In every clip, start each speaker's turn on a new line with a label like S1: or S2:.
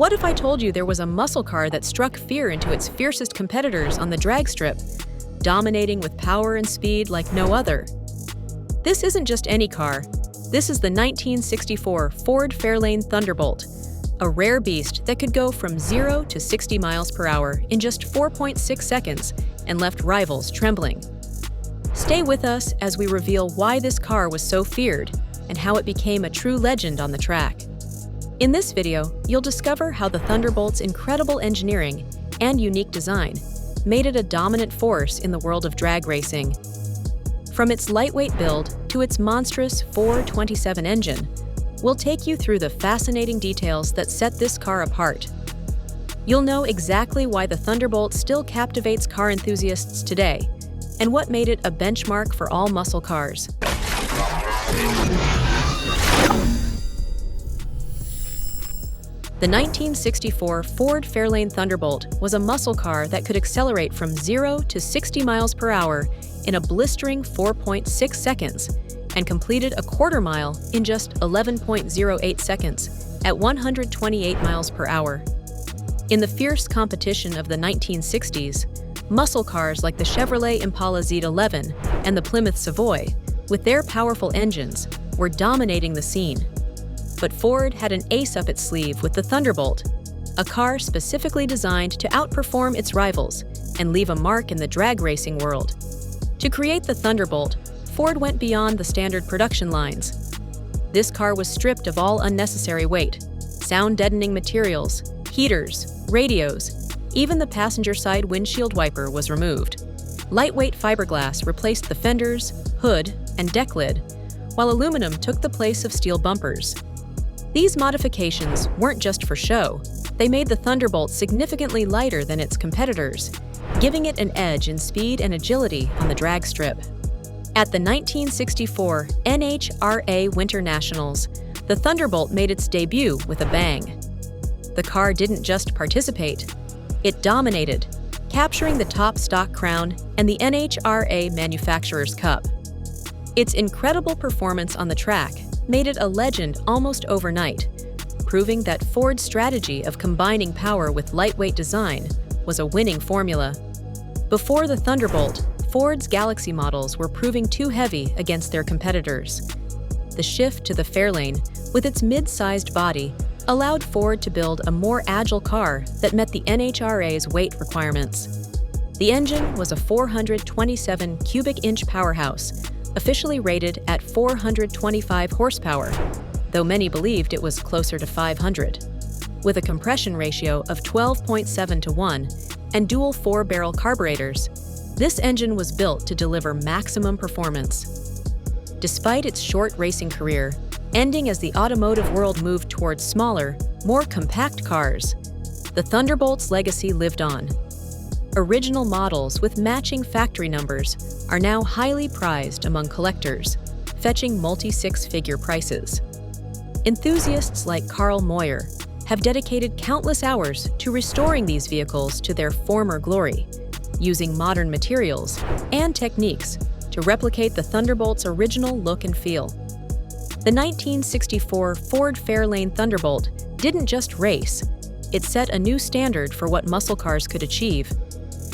S1: What if I told you there was a muscle car that struck fear into its fiercest competitors on the drag strip, dominating with power and speed like no other? This isn't just any car. This is the 1964 Ford Fairlane Thunderbolt, a rare beast that could go from 0 to 60 miles per hour in just 4.6 seconds and left rivals trembling. Stay with us as we reveal why this car was so feared and how it became a true legend on the track. In this video, you'll discover how the Thunderbolt's incredible engineering and unique design made it a dominant force in the world of drag racing. From its lightweight build to its monstrous 427 engine, we'll take you through the fascinating details that set this car apart. You'll know exactly why the Thunderbolt still captivates car enthusiasts today, and what made it a benchmark for all muscle cars. The 1964 Ford Fairlane Thunderbolt was a muscle car that could accelerate from 0 to 60 miles per hour in a blistering 4.6 seconds and completed a quarter mile in just 11.08 seconds at 128 miles per hour. In the fierce competition of the 1960s, muscle cars like the Chevrolet Impala Z11 and the Plymouth Savoy, with their powerful engines, were dominating the scene. But Ford had an ace up its sleeve with the Thunderbolt, a car specifically designed to outperform its rivals and leave a mark in the drag racing world. To create the Thunderbolt, Ford went beyond the standard production lines. This car was stripped of all unnecessary weight, sound-deadening materials, heaters, radios, even the passenger side windshield wiper was removed. Lightweight fiberglass replaced the fenders, hood, and deck lid, while aluminum took the place of steel bumpers. These modifications weren't just for show. They made the Thunderbolt significantly lighter than its competitors, giving it an edge in speed and agility on the drag strip. At the 1964 NHRA Winter Nationals, the Thunderbolt made its debut with a bang. The car didn't just participate, it dominated, capturing the top stock crown and the NHRA Manufacturers' Cup. Its incredible performance on the track made it a legend almost overnight, proving that Ford's strategy of combining power with lightweight design was a winning formula. Before the Thunderbolt, Ford's Galaxy models were proving too heavy against their competitors. The shift to the Fairlane, with its mid-sized body, allowed Ford to build a more agile car that met the NHRA's weight requirements. The engine was a 427 cubic inch powerhouse, officially rated at 425 horsepower, though many believed it was closer to 500. With a compression ratio of 12.7 to 1 and dual 4-barrel carburetors, this engine was built to deliver maximum performance. Despite its short racing career, ending as the automotive world moved towards smaller, more compact cars, the Thunderbolt's legacy lived on. Original models with matching factory numbers are now highly prized among collectors, fetching multi-six-figure prices. Enthusiasts like Carl Moyer have dedicated countless hours to restoring these vehicles to their former glory, using modern materials and techniques to replicate the Thunderbolt's original look and feel. The 1964 Ford Fairlane Thunderbolt didn't just race, it set a new standard for what muscle cars could achieve.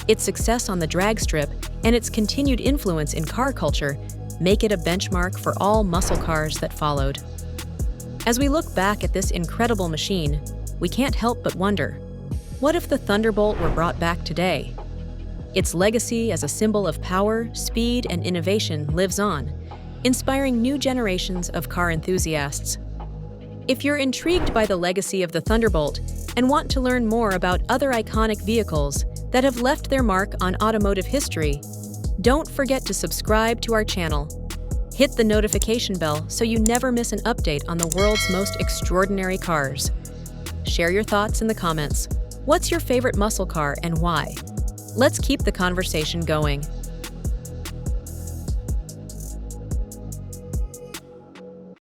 S1: Its success on the drag strip and its continued influence in car culture make it a benchmark for all muscle cars that followed. As we look back at this incredible machine, we can't help but wonder, what if the Thunderbolt were brought back today? Its legacy as a symbol of power, speed, and innovation lives on, inspiring new generations of car enthusiasts. If you're intrigued by the legacy of the Thunderbolt and want to learn more about other iconic vehicles that have left their mark on automotive history, don't forget to subscribe to our channel. Hit the notification bell so you never miss an update on the world's most extraordinary cars. Share your thoughts in the comments. What's your favorite muscle car and why? Let's keep the conversation going.